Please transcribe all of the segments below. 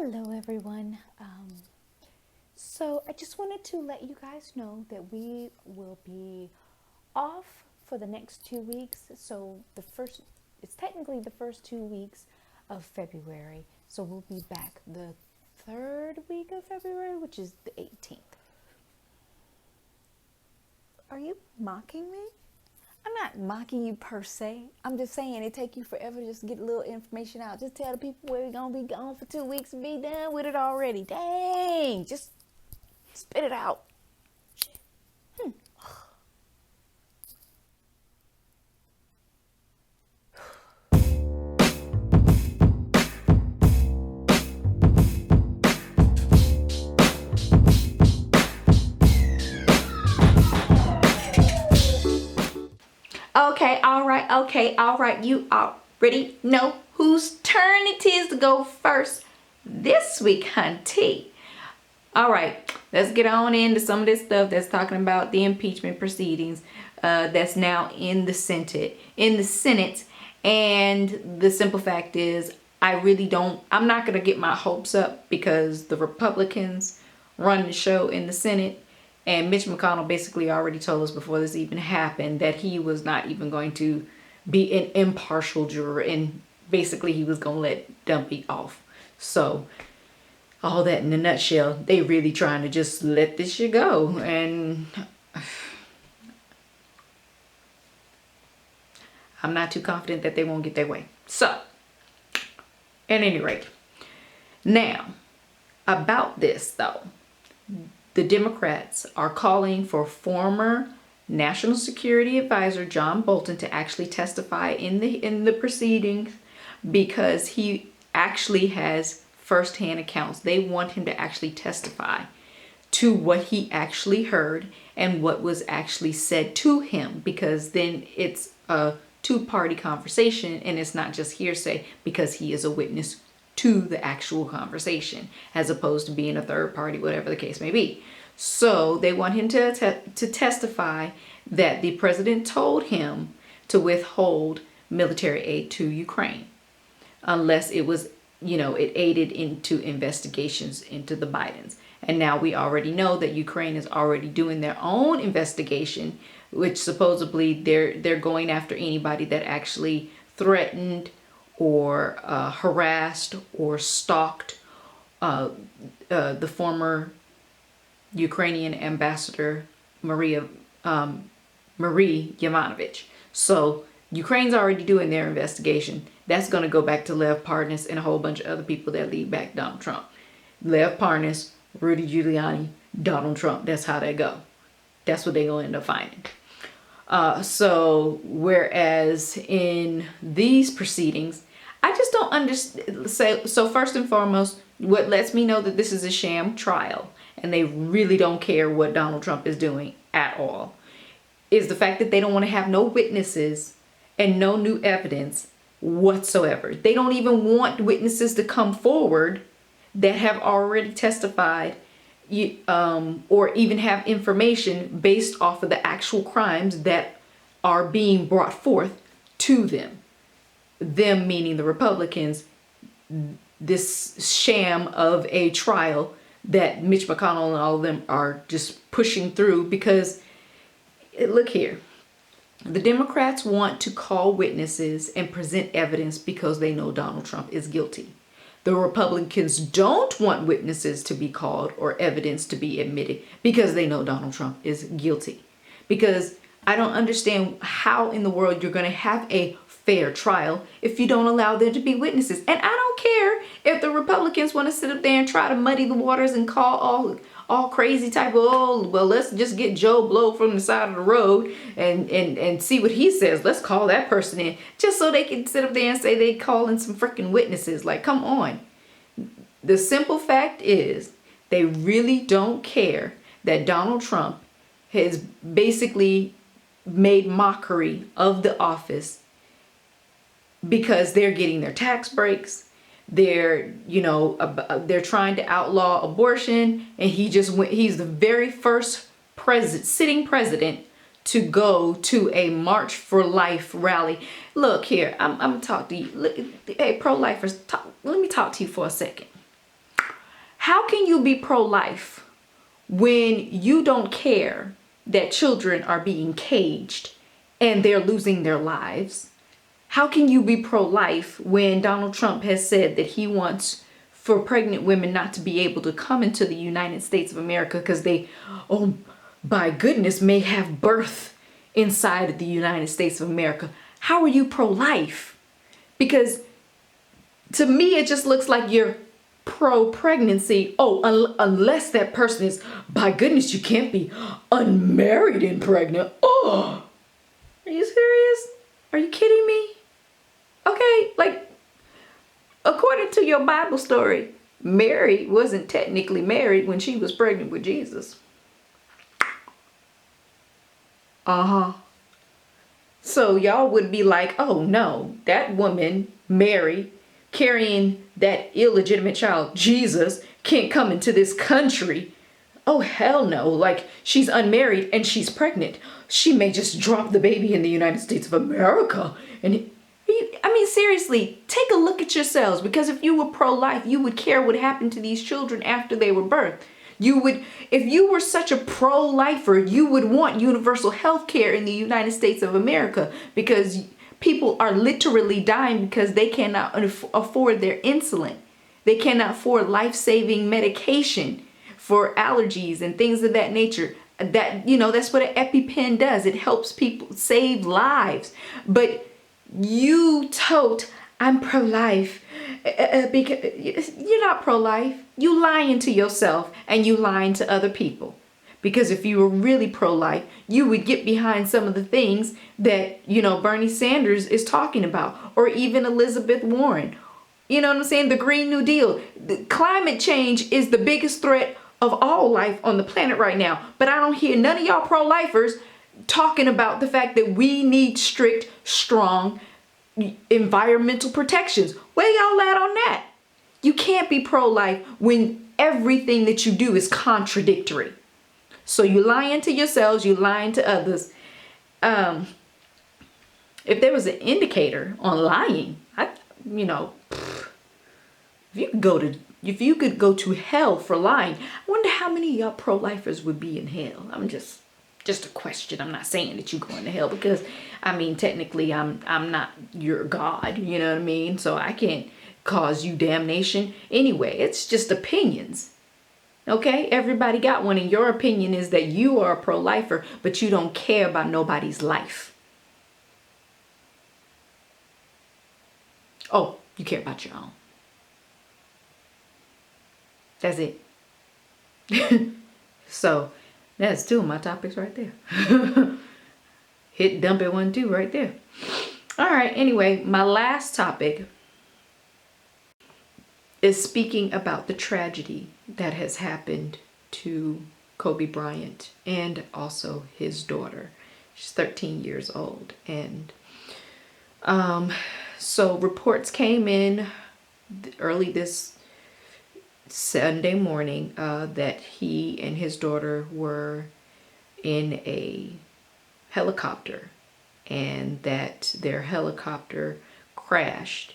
Hello, everyone. So I just wanted to let you guys know that we will be off for the next 2 weeks. It's technically the first 2 weeks of February. So we'll be back the third week of February, which is the 18th. Are you mocking me? I'm not mocking you per se. I'm just saying it take you forever to just get a little information out. Just tell the people we're gonna be gone for 2 weeks and be done with it already. Dang, just spit it out. Okay, all right. You already know whose turn it is to go first this week, hunty. All right, let's get on into some of this stuff that's talking about the impeachment proceedings that's now in the Senate. And the simple fact is, I'm not going to get my hopes up because the Republicans run the show in the Senate. And Mitch McConnell basically already told us before this even happened that he was not even going to be an impartial juror. And basically he was going to let Dumpy off. So all that in a nutshell, they really trying to just let this shit go. And I'm not too confident that they won't get their way. So, at any rate, now, about this though, the Democrats are calling for former National Security Advisor John Bolton to actually testify in the proceedings because he actually has firsthand accounts. They want him to actually testify to what he actually heard and what was actually said to him, because then it's a two-party conversation and it's not just hearsay because he is a witness to the actual conversation as opposed to being a third party, whatever the case may be. So they want him to testify that the president told him to withhold military aid to Ukraine unless it was, it aided into investigations into the Bidens. And now we already know that Ukraine is already doing their own investigation, which supposedly they're going after anybody that actually threatened or harassed or stalked the former Ukrainian ambassador Marie Yovanovitch. So Ukraine's already doing their investigation. That's going to go back to Lev Parnas and a whole bunch of other people that lead back Donald Trump. Lev Parnas, Rudy Giuliani, Donald Trump. That's how they go. That's what they're going to end up finding. So whereas in these proceedings, I just don't understand. So first and foremost, what lets me know that this is a sham trial and they really don't care what Donald Trump is doing at all is the fact that they don't want to have no witnesses and no new evidence whatsoever. They don't even want witnesses to come forward that have already testified or even have information based off of the actual crimes that are being brought forth to them. Them meaning the Republicans, this sham of a trial that Mitch McConnell and all of them are just pushing through because, look here, the Democrats want to call witnesses and present evidence because they know Donald Trump is guilty. The Republicans don't want witnesses to be called or evidence to be admitted because they know Donald Trump is guilty. Because I don't understand how in the world you're going to have a fair trial if you don't allow there to be witnesses. And I don't care if the Republicans want to sit up there and try to muddy the waters and call all crazy type of, let's just get Joe Blow from the side of the road and see what he says. Let's call that person in just so they can sit up there and say they calling some freaking witnesses. Like, come on. The simple fact is they really don't care that Donald Trump has basically made mockery of the office because they're getting their tax breaks. They're trying to outlaw abortion, and he's the very first sitting president to go to a March for Life rally. Look here, I'm gonna talk to you. Hey, pro-lifers, let me talk to you for a second. How can you be pro-life when you don't care that children are being caged and they're losing their lives? How can you be pro-life when Donald Trump has said that he wants for pregnant women not to be able to come into the United States of America because they, oh, by goodness, may have birth inside of the United States of America? How are you pro-life? Because to me, it just looks like you're pro-pregnancy. Oh, unless that person is, by goodness, you can't be unmarried and pregnant. Oh, are you serious? Are you kidding me? Okay, like, according to your Bible story, Mary wasn't technically married when she was pregnant with Jesus. So y'all would be like, oh no, that woman, Mary, carrying that illegitimate child, Jesus, can't come into this country. Oh, hell no. Like, she's unmarried and she's pregnant. She may just drop the baby in the United States of America. And I mean, seriously, take a look at yourselves, because if you were pro-life, you would care what happened to these children after they were birthed. You would, if you were such a pro-lifer, you would want universal health care in the United States of America, because people are literally dying because they cannot afford their insulin. They cannot afford life-saving medication for allergies and things of that nature. That, you know, that's what an EpiPen does. It helps people save lives. But you tote, I'm pro-life, because you're not pro-life. You lying to yourself and you lying to other people. Because if you were really pro-life, you would get behind some of the things that, you know, Bernie Sanders is talking about, or even Elizabeth Warren. You know what I'm saying? The Green New Deal. The climate change is the biggest threat of all life on the planet right now. But I don't hear none of y'all pro-lifers talking about the fact that we need strict, strong environmental protections. Where y'all at on that? You can't be pro-life when everything that you do is contradictory. So you lying to yourselves, you lying to others. If there was an indicator on lying, if you could go to hell for lying, I wonder how many of y'all pro-lifers would be in hell. I'm just a question. I'm not saying that you're going to hell, because I mean, technically I'm not your God, you know what I mean? So I can't cause you damnation anyway. It's just opinions. Okay, everybody got one, and your opinion is that you are a pro-lifer, but you don't care about nobody's life. Oh, you care about your own. That's it. So that's two of my topics right there. Hit dump at 1, 2 right there. All right, anyway, my last topic is speaking about the tragedy that has happened to Kobe Bryant and also his daughter. She's 13 years old. And so reports came in early this Sunday morning that he and his daughter were in a helicopter, and that their helicopter crashed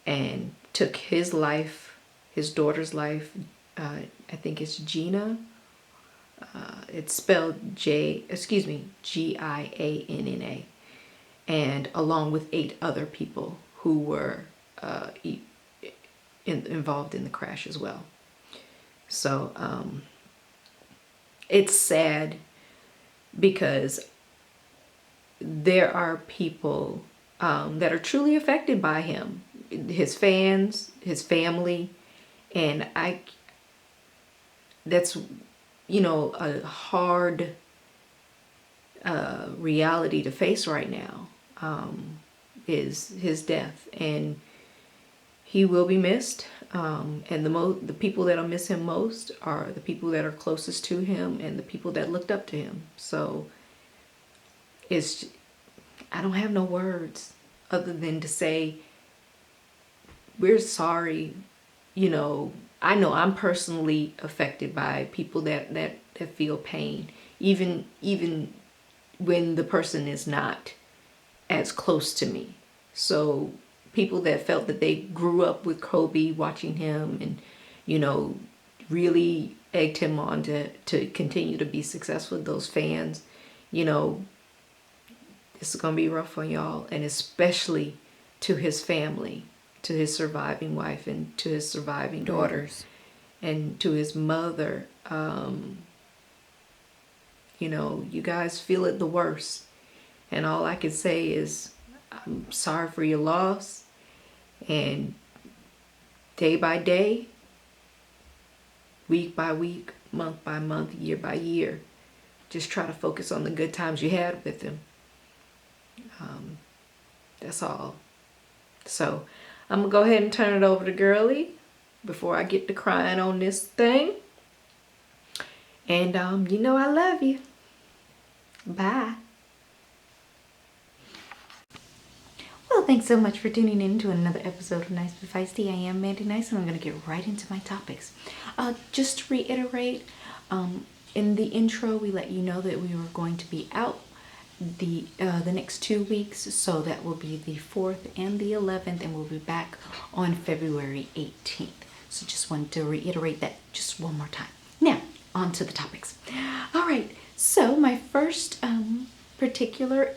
and took his life, his daughter's life. I think it's Gina. It's spelled Gianna, and along with 8 other people who were involved in the crash as well. So it's sad, because there are people that are truly affected by him, his fans, his family, and that's, you know, a hard reality to face right now, is his death, and he will be missed. And the people that'll miss him most are the people that are closest to him and the people that looked up to him. So I don't have no words other than to say, we're sorry. You know I'm personally affected by people that feel pain, even when the person is not as close to me. So people that felt that they grew up with Kobe, watching him, and you know, really egged him on to continue to be successful with those fans. You know, it's going to be rough on y'all, and especially to his family, to his surviving wife and to his surviving daughters and to his mother. You know, you guys feel it the worst. And all I can say is, I'm sorry for your loss. And day by day, week by week, month by month, year by year, just try to focus on the good times you had with him. That's all. So I'm going to go ahead and turn it over to Girly before I get to crying on this thing. And you know I love you. Bye. Well, thanks so much for tuning in to another episode of Nice But Feisty. I am Mandi Nice, and I'm going to get right into my topics. Just to reiterate, in the intro, we let you know that we were going to be out the next 2 weeks, so that will be the 4th and the 11th, and we'll be back on February 18th. So just wanted to reiterate that just one more time. Now, on to the topics. All right, so my first particular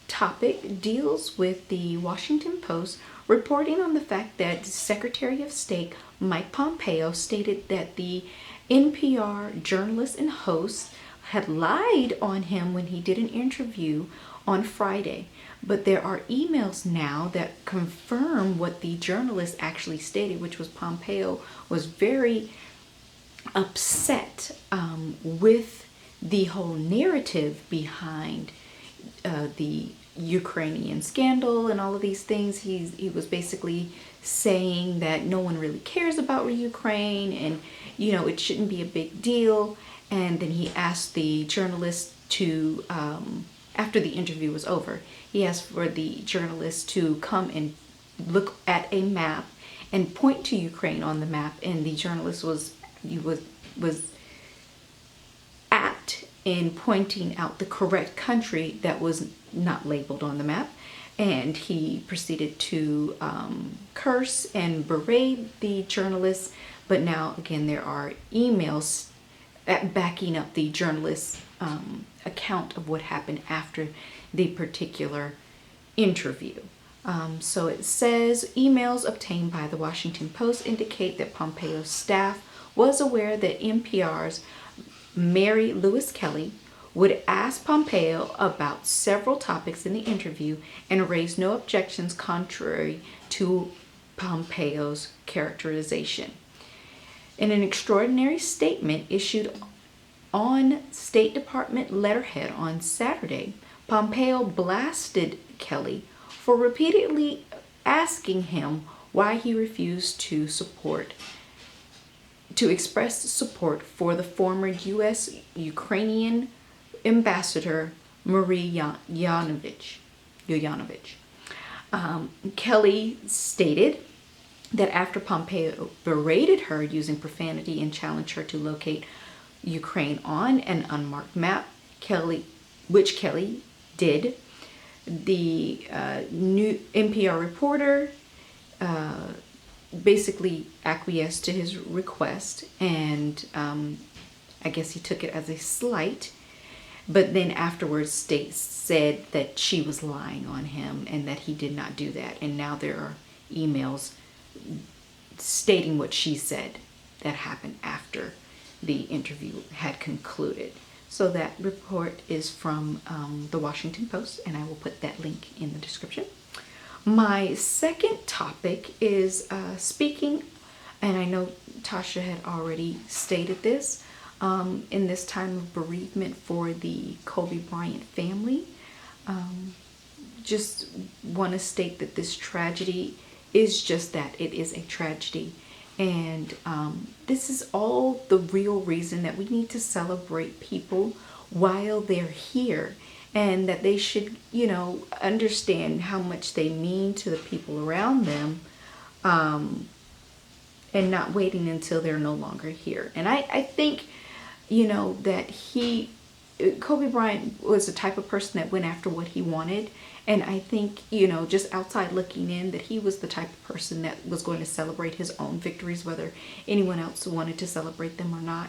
topic deals with the Washington Post reporting on the fact that Secretary of State Mike Pompeo stated that the NPR journalist and host had lied on him when he did an interview on Friday. But there are emails now that confirm what the journalist actually stated, which was Pompeo was very upset with the whole narrative behind the Ukrainian scandal and all of these things. He was basically saying that no one really cares about Ukraine, and you know it shouldn't be a big deal. And then he asked the journalist to, after the interview was over, he asked for the journalist to come and look at a map and point to Ukraine on the map. And the journalist was apt in pointing out the correct country that was not labeled on the map. And he proceeded to curse and berate the journalist. But now, again, there are emails backing up the journalist's account of what happened after the particular interview. So it says, emails obtained by the Washington Post indicate that Pompeo's staff was aware that NPR's Mary Louise Kelly would ask Pompeo about several topics in the interview and raise no objections contrary to Pompeo's characterization. In an extraordinary statement issued on State Department letterhead on Saturday, Pompeo blasted Kelly for repeatedly asking him why he refused to express support for the former U.S. Ukrainian ambassador Marie Yovanovitch. Kelly stated that after Pompeo berated her using profanity and challenged her to locate Ukraine on an unmarked map, which Kelly did, the new NPR reporter basically acquiesced to his request, and I guess he took it as a slight. But then afterwards, State said that she was lying on him and that he did not do that. And now there are emails stating what she said that happened after the interview had concluded. So that report is from the Washington Post, and I will put that link in the description. My second topic is speaking, and I know Tasha had already stated this, in this time of bereavement for the Kobe Bryant family. Just want to state that this tragedy is just that. It is a tragedy. And this is all the real reason that we need to celebrate people while they're here, and that they should, understand how much they mean to the people around them, and not waiting until they're no longer here. And I think, that Kobe Bryant was the type of person that went after what he wanted, And I think, you know, just outside looking in, that he was the type of person that was going to celebrate his own victories, whether anyone else wanted to celebrate them or not.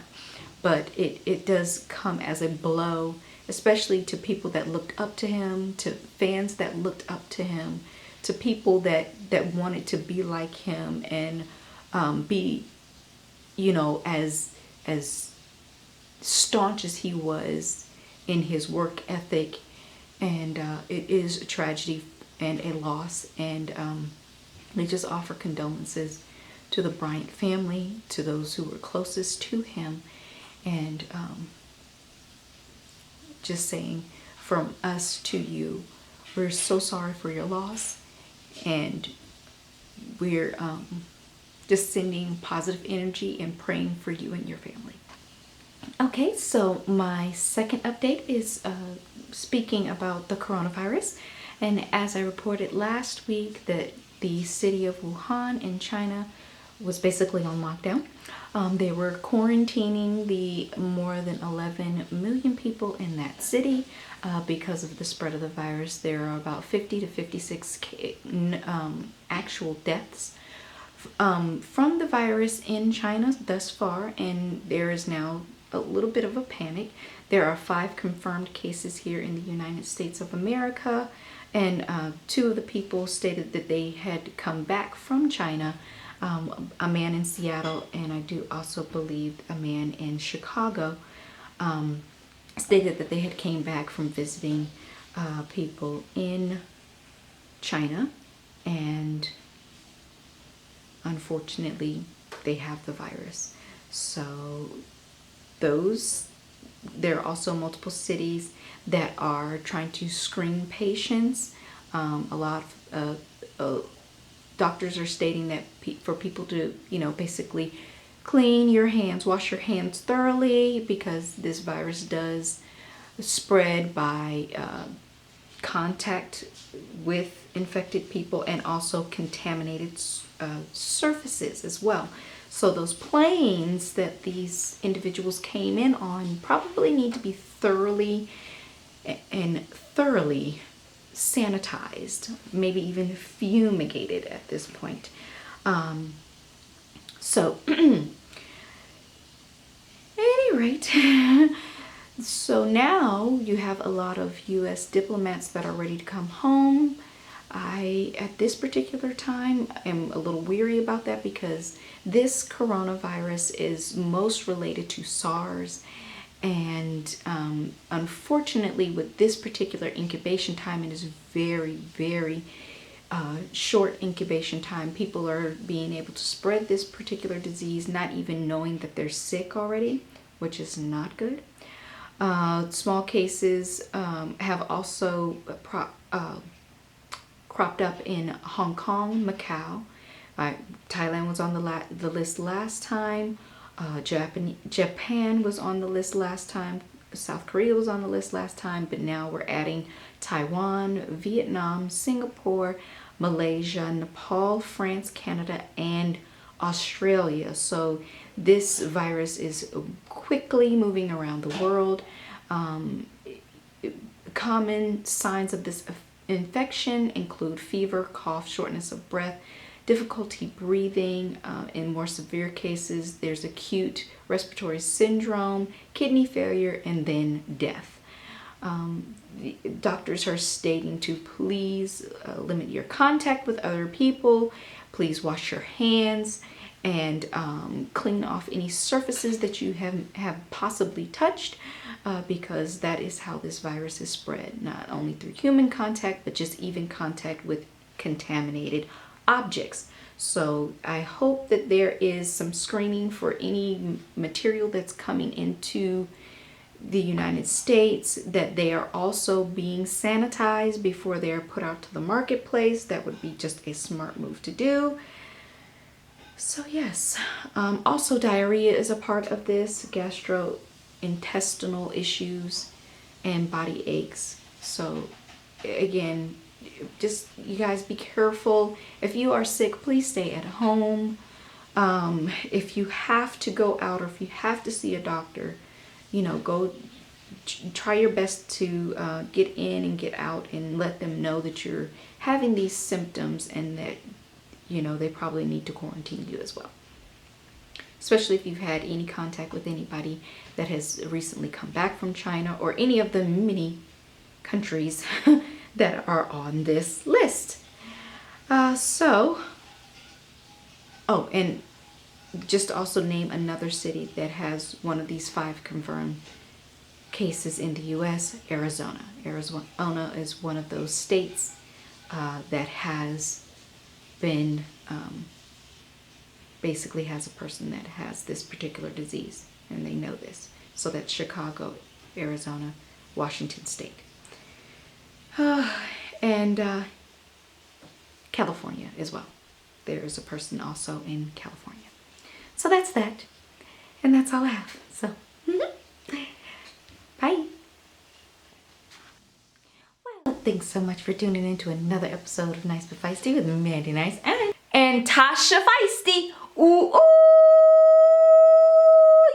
But it does come as a blow, especially to people that looked up to him, to fans that looked up to him, to people that wanted to be like him and be, you know, as staunch as he was in his work ethic. And it is a tragedy and a loss. And we just offer condolences to the Bryant family, to those who were closest to him. And just saying, from us to you, we're so sorry for your loss. And we're just sending positive energy and praying for you and your family. Okay, so my second update is speaking about the coronavirus. And as I reported last week, that the city of Wuhan in China was basically on lockdown. They were quarantining the more than 11 million people in that city because of the spread of the virus. There are about 50 to 56 actual deaths from the virus in China thus far, and there is now a little bit of a panic. There are 5 confirmed cases here in the United States of America, and 2 of the people stated that they had come back from China. A man in Seattle, and I do also believe a man in Chicago, stated that they had came back from visiting people in China, and unfortunately they have the virus. So there are also multiple cities that are trying to screen patients. A lot of doctors are stating that for people to, you know, basically clean your hands, wash your hands thoroughly, because this virus does spread by contact with infected people and also contaminated surfaces as well. So those planes that these individuals came in on probably need to be thoroughly sanitized, maybe even fumigated at this point. So at any rate, so now you have a lot of U.S. diplomats that are ready to come home. I, at this particular time, am a little weary about that, because this coronavirus is most related to SARS. And unfortunately, with this particular incubation time, it is very, very short incubation time. People are being able to spread this particular disease, not even knowing that they're sick already, which is not good. Small cases have also cropped up in Hong Kong, Macau. Thailand was on the list last time. Japan was on the list last time. South Korea was on the list last time, but now we're adding Taiwan, Vietnam, Singapore, Malaysia, Nepal, France, Canada, and Australia. So this virus is quickly moving around the world. Common signs of this infection include fever, cough, shortness of breath, difficulty breathing. In more severe cases, there's acute respiratory syndrome, kidney failure, and then death. The doctors are stating to please limit your contact with other people, please wash your hands, and clean off any surfaces that you have possibly touched, because that is how this virus is spread, not only through human contact, but just even contact with contaminated objects. So I hope that there is some screening for any material that's coming into the United States, that they are also being sanitized before they are put out to the marketplace. That would be just a smart move to do. So yes, also diarrhea is a part of this, gastrointestinal issues, and body aches. So again, just you guys be careful. If you are sick, please stay at home. If you have to go out, or if you have to see a doctor, you know, go try your best to get in and get out and let them know that you're having these symptoms and that, you know, they probably need to quarantine you as well. Especially if you've had any contact with anybody that has recently come back from China or any of the many countries that are on this list. Oh, and just to also name another city that has one of these 5 confirmed cases in the U.S., Arizona. Arizona is one of those states that has been, basically has a person that has this particular disease, and they know this. So that's Chicago, Arizona, Washington State. And California as well. There's a person also in California. So that's that. And that's all I have. So, bye. Well, thanks so much for tuning in to another episode of Nice But Feisty with Mandi Nice and Tasha Feisty. Ooh, ooh,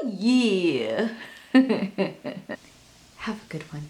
yeah. Have a good one.